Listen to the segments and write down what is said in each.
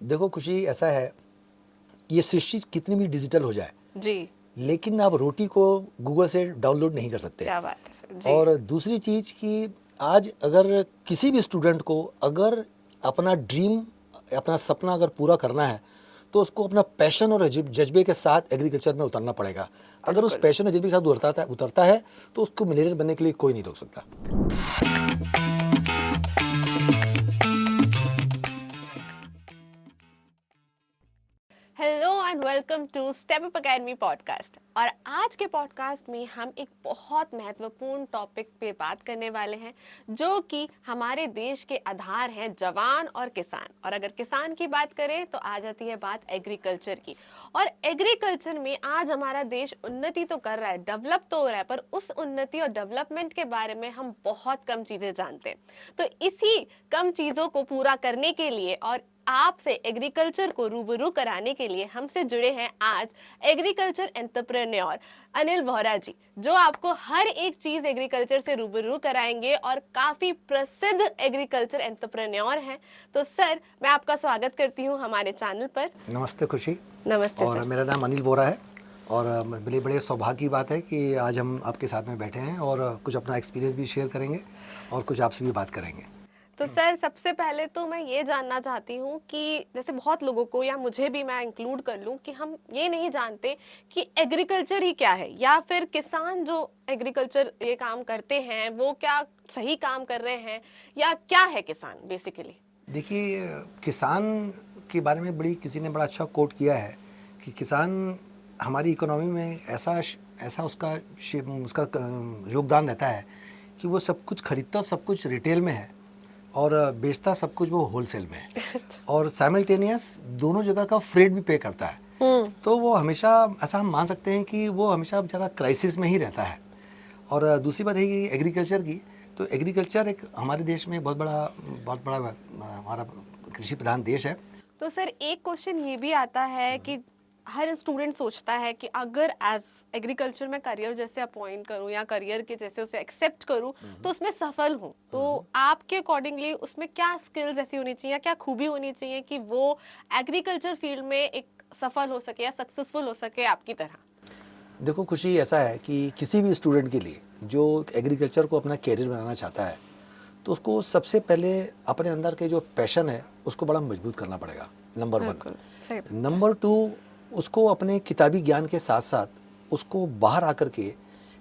देखो खुशी, ऐसा है, ये सृष्टि कितनी भी डिजिटल हो जाए जी, लेकिन आप रोटी को गूगल से डाउनलोड नहीं कर सकते। क्या बात है सर जी। और दूसरी चीज़ कि आज अगर किसी भी स्टूडेंट को अगर अपना ड्रीम, अपना सपना अगर पूरा करना है तो उसको अपना पैशन और जज्बे के साथ एग्रीकल्चर में उतरना पड़ेगा। अगर उस पैशन और जज्बे के साथ उतरता है तो उसको मिलेनियर बनने के लिए कोई नहीं रोक सकता। Hello and welcome to step up academy podcast. और आज के पॉडकास्ट में हम एक बहुत महत्वपूर्ण टॉपिक पे बात करने वाले हैं, जो कि हमारे देश के आधार हैं जवान और किसान। और अगर किसान की बात करें तो आ जाती है बात एग्रीकल्चर की। और एग्रीकल्चर में आज हमारा देश उन्नति तो कर रहा है, डेवलप तो हो रहा है, पर उस उन्नति और डेवलपमेंट के बारे में हम बहुत कम चीज़ें जानते हैं। तो इसी कम चीज़ों को पूरा करने के लिए और आपसे एग्रीकल्चर को रूबरू कराने के लिए हमसे जुड़े हैं आज एग्रीकल्चर एंटरप्रेन्योर अनिल वोहरा जी, जो आपको हर एक चीज एग्रीकल्चर से रूबरू कराएंगे और काफी प्रसिद्ध एग्रीकल्चर एंटरप्रेन्योर हैं। तो सर, मैं आपका स्वागत करती हूं हमारे चैनल पर। नमस्ते खुशी। नमस्ते और सर। मेरा नाम अनिल वोहरा है और बड़े सौभाग्य की बात है कि आज हम आपके साथ में बैठे हैं और कुछ अपना एक्सपीरियंस भी शेयर करेंगे और कुछ आपसे भी बात करेंगे। तो सर, सबसे पहले तो मैं ये जानना चाहती हूँ कि जैसे बहुत लोगों को, या मुझे भी मैं इंक्लूड कर लूँ, कि हम ये नहीं जानते कि एग्रीकल्चर ही क्या है, या फिर किसान जो एग्रीकल्चर ये काम करते हैं वो क्या सही काम कर रहे हैं, या क्या है किसान बेसिकली। देखिए, किसान के बारे में किसी ने बड़ा अच्छा कोट किया है कि किसान हमारी इकोनॉमी में ऐसा उसका योगदान रहता है कि वो सब कुछ खरीदता, सब कुछ रिटेल में है और बेचता सब कुछ वो होलसेल में है और साइमल्टेनियस दोनों जगह का फ्रेट भी पे करता है। तो वो हमेशा, ऐसा हम मान सकते हैं कि वो हमेशा ज़रा क्राइसिस में ही रहता है। और दूसरी बात है कि एग्रीकल्चर की, तो एग्रीकल्चर एक हमारे देश में बहुत बड़ा हमारा कृषि प्रधान देश है। तो सर, एक क्वेश्चन ये भी आता है कि हर स्टूडेंट सोचता है कि अगर एज एग्रीकल्चर में करियर जैसे अपॉइंट करूं या करियर के जैसे उसे एक्सेप्ट करूं तो उसमें सफल हूं, तो आपके अकॉर्डिंगली उसमें क्या स्किल्स ऐसी होनी चाहिए, क्या खूबी होनी चाहिए कि वो एग्रीकल्चर फील्ड में एक सफल हो सके या सक्सेसफुल हो सके आपकी तरह। देखो खुशी, ऐसा है कि किसी भी स्टूडेंट के लिए जो एग्रीकल्चर को अपना कैरियर बनाना चाहता है तो उसको सबसे पहले अपने अंदर के जो पैशन है उसको बड़ा मजबूत करना पड़ेगा, नंबर 1। नंबर 2, उसको अपने किताबी ज्ञान के साथ साथ उसको बाहर आकर के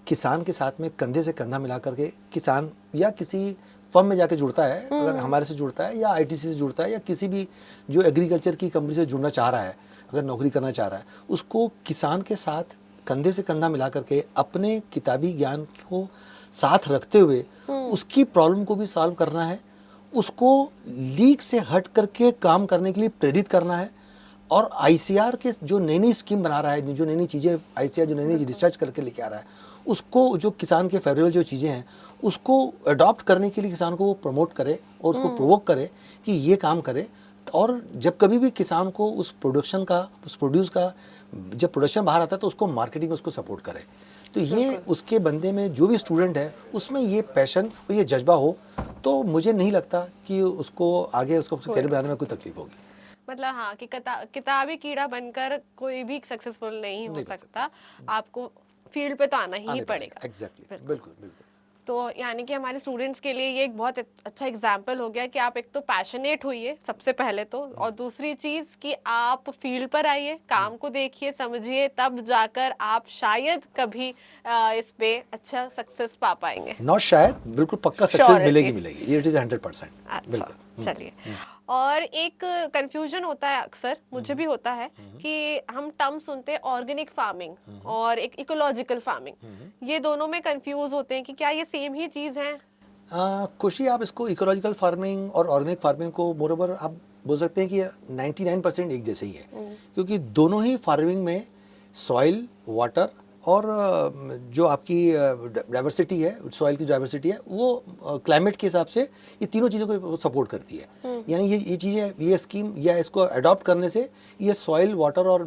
किसान के साथ में कंधे से कंधा मिला करके, किसान या किसी फर्म में जाके जुड़ता है, अगर हमारे से जुड़ता है या आईटीसी से जुड़ता है या किसी भी जो एग्रीकल्चर की कंपनी से जुड़ना चाह रहा है, अगर नौकरी करना चाह रहा है, उसको किसान के साथ कंधे से कंधा मिला करके अपने किताबी ज्ञान को साथ रखते हुए उसकी प्रॉब्लम को भी सॉल्व करना है, उसको लीक से हट करके काम करने के लिए प्रेरित करना है। और आईसीआर के जो नई नई स्कीम बना रहा है, जो नई नई चीज़ें आईसीआर जो नई नई रिसर्च करके लेके आ रहा है, उसको जो किसान के फेवरेबल जो चीज़ें हैं उसको अडॉप्ट करने के लिए किसान को वो प्रमोट करे और उसको प्रोवोक करे कि ये काम करे। और जब कभी भी किसान को उस प्रोडक्शन का, उस प्रोड्यूस का जब प्रोडक्शन बाहर आता है तो उसको मार्केटिंग में उसको सपोर्ट करे। तो ये उसके बंदे में जो भी स्टूडेंट है उसमें ये पैशन और ये जज्बा हो तो मुझे नहीं लगता कि उसको आगे उसको कैरियर बनाने में कोई तकलीफ होगी। मतलब हाँ, कि किताबी कीड़ा बनकर कोई भी सक्सेसफुल नहीं हो सकता, आपको फील्ड पे तो आना ही पड़ेगा। एग्जैक्टली, बिल्कुल बिल्कुल। तो यानी कि हमारे स्टूडेंट्स के लिए ये एक बहुत अच्छा एग्जाम्पल हो गया कि आप एक तो पैशनेट होइए सबसे पहले तो, और दूसरी चीज कि आप फील्ड पर आइए, काम को देखिए, समझिए, तब जाकर आप शायद कभी इस पे अच्छा सक्सेस पा पाएंगे। नॉट शायद, बिल्कुल पक्का सक्सेस मिलेगी, ये इट इज 100%। अच्छा, चलिए। और एक कंफ्यूजन होता है अक्सर, मुझे भी होता है, कि हम टर्म सुनते हैं ऑर्गेनिक फार्मिंग और एक इकोलॉजिकल फार्मिंग, ये दोनों में कंफ्यूज होते हैं कि क्या ये सेम ही चीज है। खुशी, आप इसको इकोलॉजिकल फार्मिंग और ऑर्गेनिक फार्मिंग को मोरोवर आप बोल सकते हैं कि 99% एक जैसे ही है, क्योंकि दोनों ही फार्मिंग में सॉइल, वाटर और जो आपकी डाइवर्सिटी है, सॉइल की डाइवर्सिटी है, वो क्लाइमेट के हिसाब से ये तीनों चीज़ों को सपोर्ट करती है। यानी ये चीज़ें, ये स्कीम या इसको अडॉप्ट करने से ये सॉइल, वाटर और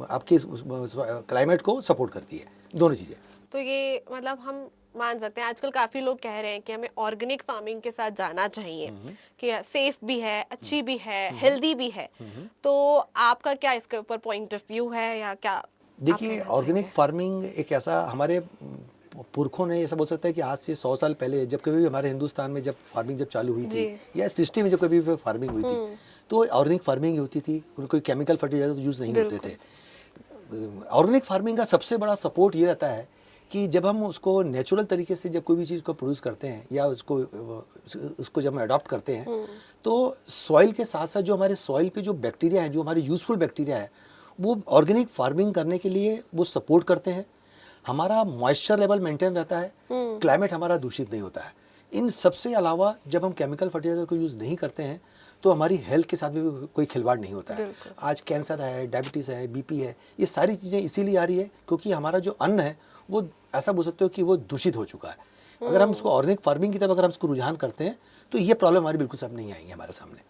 आपके क्लाइमेट को सपोर्ट करती है, दोनों चीज़ें। तो ये मतलब हम मान सकते हैं आजकल काफी लोग कह रहे हैं कि हमें ऑर्गेनिक फार्मिंग के साथ जाना चाहिए, कि सेफ भी है, अच्छी भी है, हेल्दी भी है। तो आपका क्या इसके ऊपर पॉइंट ऑफ व्यू है या क्या आप देखिए, कहना ऑर्गेनिक चाहेंगे? फार्मिंग एक ऐसा हमारे पुरखों ने ऐसा बोल सकता है कि आज से 100 साल पहले जब कभी भी हमारे हिंदुस्तान में जब फार्मिंग जब चालू हुई थी, जी। या सृष्टि में जब कभी भी फार्मिंग हुई थी, तो ऑर्गेनिक फार्मिंग ही होती थी, कोई केमिकल फर्टिलाइजर यूज़ नहीं होते बिल्कुल। थे। ऑर्गेनिक फार्मिंग का सबसे बड़ा सपोर्ट ये रहता है कि जब हम उसको नेचुरल तरीके से जब कोई भी चीज़ को प्रोड्यूस करते हैं या उसको जब हम अडॉप्ट करते हैं, तो सॉइल के साथ साथ जो हमारे सॉइल पे जो बैक्टीरिया हैं, जो हमारे यूज़फुल बैक्टीरिया है, वो ऑर्गेनिक फार्मिंग करने के लिए वो सपोर्ट करते हैं। हमारा मॉइस्चर लेवल मेंटेन रहता है, क्लाइमेट हमारा दूषित नहीं होता है। इन सबसे अलावा जब हम केमिकल फर्टिलाइजर को यूज़ नहीं करते हैं तो हमारी हेल्थ के साथ भी कोई खिलवाड़ नहीं होता है। बिल्कुल। आज कैंसर है, डायबिटीज़ है, बीपी है, ये सारी चीज़ें इसीलिए आ रही है क्योंकि हमारा जो अन्न है वो ऐसा बोल सकते हो कि वो दूषित हो चुका है। अगर हम उसको ऑर्गेनिक फार्मिंग की तरफ अगर हम उसको रुझान करते हैं तो ये प्रॉब्लम हमारी बिल्कुल सब नहीं आएंगी हमारे सामने।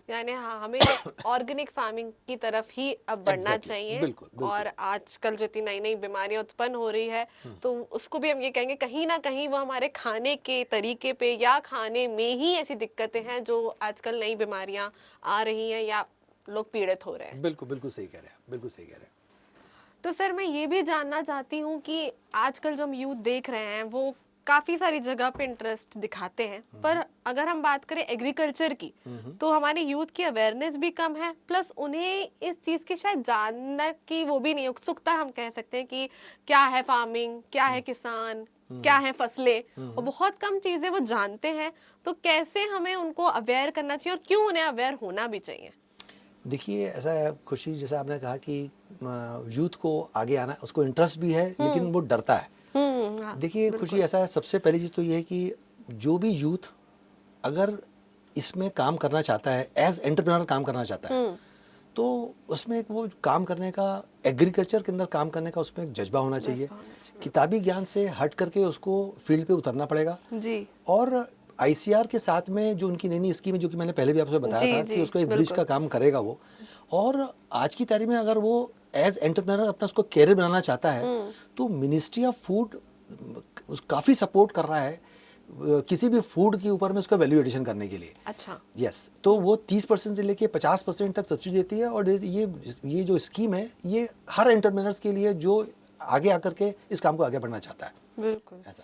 यानी हाँ, हमें ऑर्गेनिक फार्मिंग की तरफ ही अब बढ़ना Exactly, चाहिए। बिल्कुल, बिल्कुल। और आजकल जो इतनी नई नई बीमारियां उत्पन्न हो रही है, तो उसको भी हम ये कहेंगे कहीं ना कहीं वो हमारे खाने के तरीके पे या खाने में ही ऐसी दिक्कतें हैं जो आजकल नई बीमारियां आ रही हैं या लोग पीड़ित हो रहे हैं। बिल्कुल बिल्कुल सही कह रहे हैं, बिल्कुल सही कह रहे हैं। तो सर मैं ये भी जानना चाहती हूँ कि आजकल जो हम यूथ देख रहे हैं वो काफी सारी जगह पे इंटरेस्ट दिखाते हैं, पर अगर हम बात करें एग्रीकल्चर की तो हमारे यूथ की अवेयरनेस भी कम है, प्लस उन्हें इस चीज की शायद जानने की वो भी नहीं, उत्सुकता हम कह सकते हैं कि क्या है फार्मिंग, क्या है किसान, क्या है फसलें, और बहुत कम चीजें वो जानते हैं। तो कैसे हमें उनको अवेयर करना चाहिए और क्यों उन्हें अवेयर होना भी चाहिए? देखिए, ऐसा है खुशी, जैसे आपने कहा कि यूथ को आगे आना, उसको इंटरेस्ट भी है लेकिन वो डरता है। हाँ, देखिए खुशी, ऐसा है, सबसे पहली चीज़ तो ये है कि जो भी यूथ अगर इसमें काम करना चाहता है, एज एंटरप्रेन्योर काम करना चाहता है, तो उसमें एक वो काम करने का, एग्रीकल्चर के अंदर काम करने का उसमें एक जज्बा होना चाहिए। किताबी ज्ञान से हट करके उसको फील्ड पे उतरना पड़ेगा। जी और आईसीआर के साथ में जो उनकी नई नई स्कीम है, जो कि मैंने पहले भी आपसे बताया जी था जी कि उसको एक ब्रिज बिल्कुल। का काम करेगा वो। और आज की तारीख में अगर वो एज एंटरप्रेन्योर अपना उसको कैरियर बनाना चाहता है, तो मिनिस्ट्री ऑफ फूड काफ़ी सपोर्ट कर रहा है किसी भी फूड के ऊपर में उसका वैल्यू एडिशन करने के लिए। अच्छा। यस, तो वो 30% से लेके 50% तक सब्सिडी देती है। और ये जो स्कीम है, ये हर एंटरप्रेन्योर्स के लिए जो आगे आकर के इस काम को आगे बढ़ना चाहता है। बिल्कुल। ऐसा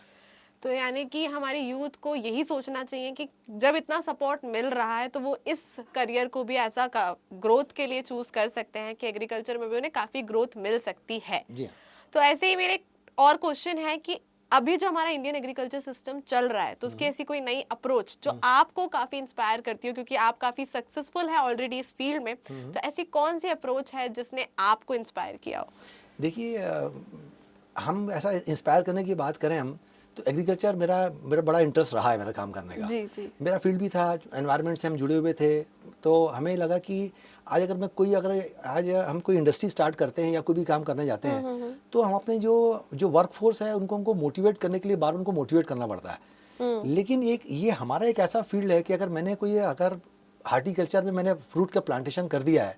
तो यानी कि हमारे यूथ को यही सोचना चाहिए कि जब इतना सपोर्ट मिल रहा है तो वो इस करियर को भी ऐसा ग्रोथ के लिए चूज कर सकते हैं कि एग्रीकल्चर में भी उन्हें काफी ग्रोथ मिल सकती है। जी हाँ। तो ऐसे ही मेरे एक और क्वेश्चन है कि अभी जो हमारा इंडियन एग्रीकल्चर सिस्टम चल रहा है तो उसकी ऐसी कोई नई अप्रोच जो आपको काफी इंस्पायर करती हो, क्योंकि आप काफी सक्सेसफुल है ऑलरेडी इस फील्ड में, तो ऐसी कौन सी अप्रोच है जिसने आपको इंस्पायर किया हो? देखिए, हम ऐसा इंस्पायर करने की बात करें हम, तो एग्रीकल्चर मेरा बड़ा इंटरेस्ट रहा है मेरा काम करने का। जी जी मेरा फील्ड भी था, एनवायरनमेंट से हम जुड़े हुए थे। तो हमें लगा कि आज आज हम कोई इंडस्ट्री स्टार्ट करते हैं या कोई भी काम करने जाते हैं, तो हम अपने जो वर्क फोर्स है उनको हमको मोटिवेट करने के लिए बार उनको मोटिवेट करना पड़ता है। लेकिन ये हमारा एक ऐसा फील्ड है कि अगर हार्टिकल्चर में मैंने फ्रूट का प्लांटेशन कर दिया है,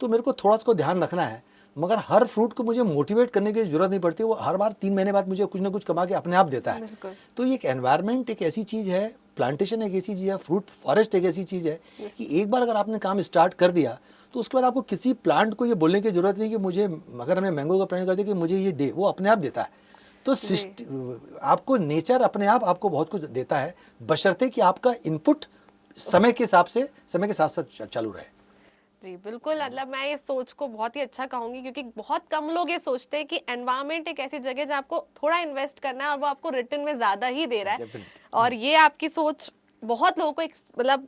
तो मेरे को थोड़ा उसको ध्यान रखना है, मगर हर फ्रूट को मुझे मोटिवेट करने की जरूरत नहीं पड़ती। वो हर बार 3 महीने बाद मुझे कुछ ना कुछ कमा के अपने आप देता है। बिल्कुल। तो ये एक एनवायरनमेंट एक ऐसी चीज़ है, प्लांटेशन एक ऐसी चीज़ है, फ्रूट फॉरेस्ट एक ऐसी चीज़ है कि एक बार अगर आपने काम स्टार्ट कर दिया तो उसके बाद आपको किसी प्लांट को ये बोलने की जरूरत नहीं कि मुझे, अगर हमने मैंगो का प्लांट कर दिया कि मुझे ये दे, वो अपने आप देता है। तो आपको नेचर अपने आप आपको बहुत कुछ देता है, बशर्ते कि आपका इनपुट समय के साथ साथ चालू रहे। जी बिल्कुल, मतलब मैं इस सोच को बहुत ही अच्छा कहूंगी, क्योंकि बहुत कम लोग ये सोचते हैं कि एनवायरनमेंट एक ऐसी जगह जहाँ आपको थोड़ा इन्वेस्ट करना है और वो आपको रिटर्न में ज्यादा ही दे रहा है। Definitely. और ये आपकी सोच बहुत लोगों को मतलब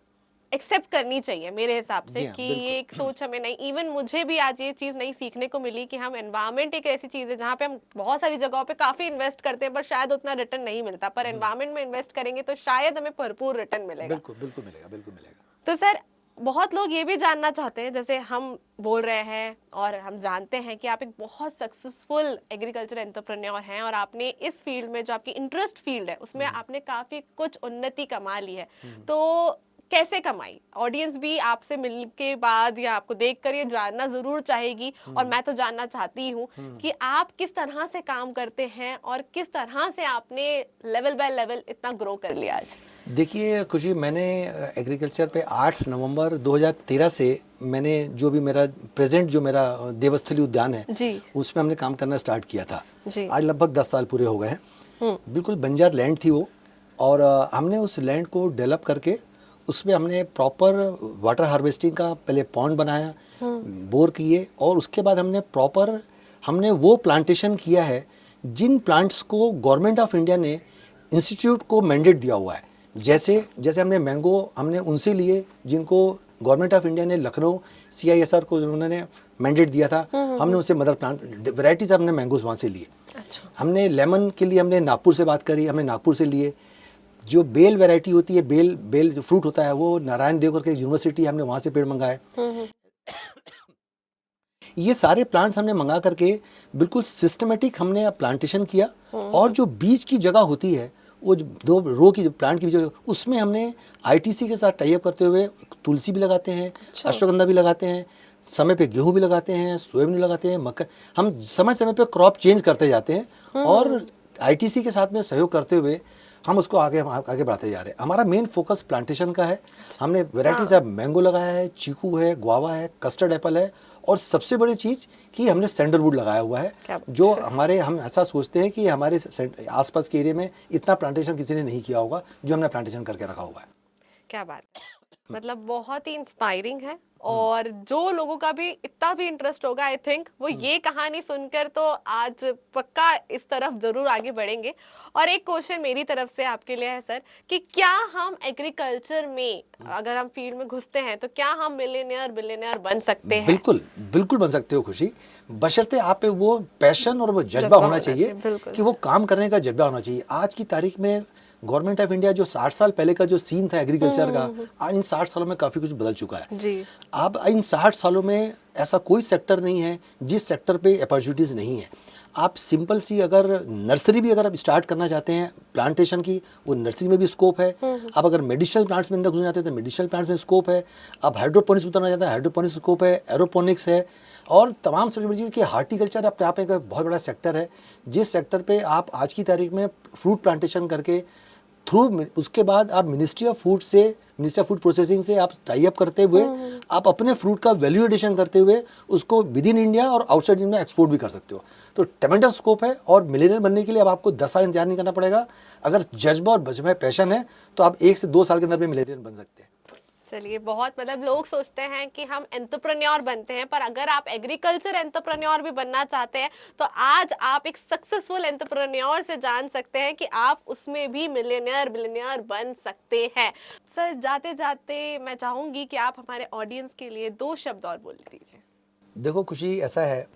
एक्सेप्ट करनी चाहिए मेरे हिसाब से, जी हाँ, कि बिल्कुल। ये एक सोच हमें नहीं, इवन मुझे भी आज ये चीज नहीं सीखने को मिली कि हम एनवायरनमेंट एक ऐसी चीज है जहाँ पे हम बहुत सारी जगहों पे काफी इन्वेस्ट करते हैं पर शायद उतना रिटर्न नहीं मिलता, पर एनवायरनमेंट में इन्वेस्ट करेंगे तो शायद हमें भरपूर रिटर्न मिलेगा। बिल्कुल बिल्कुल मिलेगा, बिल्कुल मिलेगा। तो सर बहुत लोग ये भी जानना चाहते हैं, जैसे हम बोल रहे हैं और हम जानते हैं कि आप एक बहुत सक्सेसफुल एग्रीकल्चर एंटरप्रेन्योर हैं और आपने इस फील्ड में जो आपकी इंटरेस्ट फील्ड है उसमें आपने काफी कुछ उन्नति कमा ली है। तो कैसे कमाई? ऑडियंस भी आपसे मिलने के बाद या आपको देखकर ये जानना जरूर चाहेगी, और मैं तो जानना चाहती हूँ कि आप किस तरह से काम करते हैं और किस तरह से आपने लेवल बाय लेवल इतना ग्रो कर लिया आज। देखिए खुशी, मैंने एग्रीकल्चर पे 8 नवंबर 2013 से मैंने जो भी मेरा प्रेजेंट जो मेरा देवस्थली उद्यान है जी उसमें हमने काम करना स्टार्ट किया था। जी। आज लगभग 10 साल पूरे हो गए हैं। बिल्कुल बंजर लैंड थी वो, और हमने उस लैंड को डेवलप करके उसमें हमने प्रॉपर वाटर हार्वेस्टिंग का पहले पॉन्ड बनाया, बोर किए, और उसके बाद हमने वो प्लांटेशन किया है जिन प्लांट्स को गवर्नमेंट ऑफ इंडिया ने इंस्टीट्यूट को मैंडेट दिया हुआ है। जैसे हमने मैंगो हमने उनसे लिए जिनको गवर्नमेंट ऑफ इंडिया ने लखनऊ CISR को उन्होंने मैंडेट दिया था, हमने उनसे मदर प्लांट वैरायटीज हमने मैंगोज वहाँ से लिए। अच्छा। हमने लेमन के लिए हमने नागपुर से बात करी, हमने नागपुर से लिए। जो बेल वैरायटी होती है, बेल जो फ्रूट होता है, वो नारायण देव करके यूनिवर्सिटी, हमने वहाँ से पेड़ मंगाए। ये सारे प्लांट्स हमने मंगा करके बिल्कुल सिस्टमेटिक हमने प्लांटेशन किया, और जो बीज की जगह होती है वो जो 2 रो की प्लांट की जगह, उसमें हमने ITC के साथ टाई अप करते हुए तुलसी भी लगाते हैं, अश्वगंधा भी लगाते हैं, समय पे गेहूं भी लगाते हैं, सोयाबीन भी लगाते हैं, मक्का। हम समय समय पे क्रॉप चेंज करते जाते हैं, और ITC के साथ में सहयोग करते हुए हम उसको आगे बढ़ाते जा रहे हैं। हमारा मेन फोकस प्लांटेशन का है। हमने वेराइटीज ऑफ मैंगो लगाया है, चीकू है, गुआवा है, कस्टर्ड एप्पल है, और सबसे बड़ी चीज़ कि हमने सैंडलवुड लगाया हुआ है, जो हम ऐसा सोचते हैं कि हमारे आसपास के एरिया में इतना प्लांटेशन किसी ने नहीं किया होगा जो हमने प्लांटेशन करके रखा हुआ है। क्या बात है, मतलब बहुत ही इंस्पायरिंग है, और जो लोगों का भी इतना भी इंटरेस्ट होगा, आई थिंक वो ये कहानी सुनकर तो आज पक्का इस तरफ जरूर आगे बढ़ेंगे। और एक क्वेश्चन मेरी तरफ से आपके लिए है सर, कि क्या हम एग्रीकल्चर में अगर हम फील्ड में घुसते हैं तो क्या हम बिलियनियर बन सकते हैं? बिल्कुल बिल्कुल बन सकते हो खुशी, बशर्ते आप पे वो पैशन और वो जज्बा होना चाहिए कि वो काम करने का जज्बा होना चाहिए। आज की तारीख में गवर्नमेंट ऑफ इंडिया जो 60 साल पहले का जो सीन था एग्रीकल्चर का, आज इन 60 सालों में काफ़ी कुछ बदल चुका है जी। अब इन 60 सालों में ऐसा कोई सेक्टर नहीं है जिस सेक्टर पे अपॉर्चुनिटीज़ नहीं है। आप सिंपल सी अगर नर्सरी भी अगर आप स्टार्ट करना चाहते हैं प्लांटेशन की, वो नर्सरी में भी स्कोप है। आप अगर मेडिसिनल प्लांट्स में अंदर घुसना चाहते हैं तो मेडिसिनल प्लांट्स में स्कोप है। आप हाइड्रोपोनिक्स उतरना चाहते हैं, हाइड्रोपोनिक्स स्कोप है, एरोपोनिक्स है, और तमाम सबसे बड़ी चीज़ कि हार्टिकल्चर अपने आप एक बहुत बड़ा सेक्टर है, जिस सेक्टर पे आप आज की तारीख में फ्रूट प्लांटेशन करके थ्रू उसके बाद आप मिनिस्ट्री ऑफ फूड प्रोसेसिंग से आप टाई अप करते हुए आप अपने फ्रूट का वैल्यू एडिशन करते हुए उसको विद इन इंडिया और आउटसाइड इंडिया एक्सपोर्ट भी कर सकते हो। तो ट्मेंडस स्कोप है, और मिलेनियर बनने के लिए अब आपको 10 साल इंतजार नहीं करना पड़ेगा। अगर जज्बा और पैशन है तो आप 1 से 2 साल के अंदर में मिलेनियर बन सकते हैं। चलिए, बहुत मतलब लोग सोचते हैं कि हम एंटरप्रेन्योर बनते हैं, पर अगर आप एग्रीकल्चर एंटरप्रेन्योर भी बनना चाहते हैं तो आज आप एक सक्सेसफुल एंटरप्रेन्योर से जान सकते हैं कि आप उसमें भी बिलियनियर बन सकते हैं। सर, जाते जाते मैं चाहूंगी कि आप हमारे ऑडियंस के लिए 2 शब्द और बोल दीजिए। देखो खुशी, ऐसा है,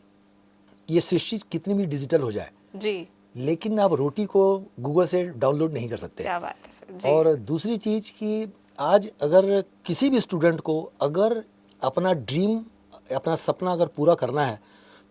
ये सृष्टि कितनी भी डिजिटल हो जाए जी, लेकिन आप रोटी को गूगल से डाउनलोड नहीं कर सकते। क्या बात है सर जी। और दूसरी चीज़ कि आज अगर किसी भी स्टूडेंट को अगर अपना ड्रीम, अपना सपना अगर पूरा करना है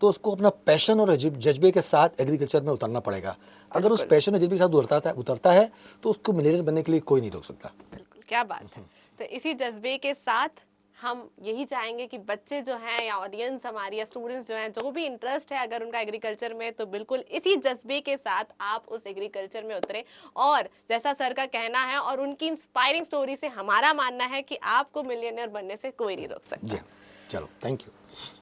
तो उसको अपना पैशन और जज्बे के साथ एग्रीकल्चर में उतरना पड़ेगा। अगर उस पैशन और जज्बे के साथ उतरता है तो उसको मिलेनियर बनने के लिए कोई नहीं रोक सकता। बिल्कुल, क्या बात है। तो इसी जज्बे के साथ हम यही चाहेंगे कि बच्चे जो हैं या ऑडियंस हमारी या स्टूडेंट्स जो हैं, जो भी इंटरेस्ट है अगर उनका एग्रीकल्चर में, तो बिल्कुल इसी जज्बे के साथ आप उस एग्रीकल्चर में उतरें। और जैसा सर का कहना है और उनकी इंस्पायरिंग स्टोरी से हमारा मानना है कि आपको मिलियनियर बनने से कोई नहीं रोक सकता। जी, चलो, थैंक यू।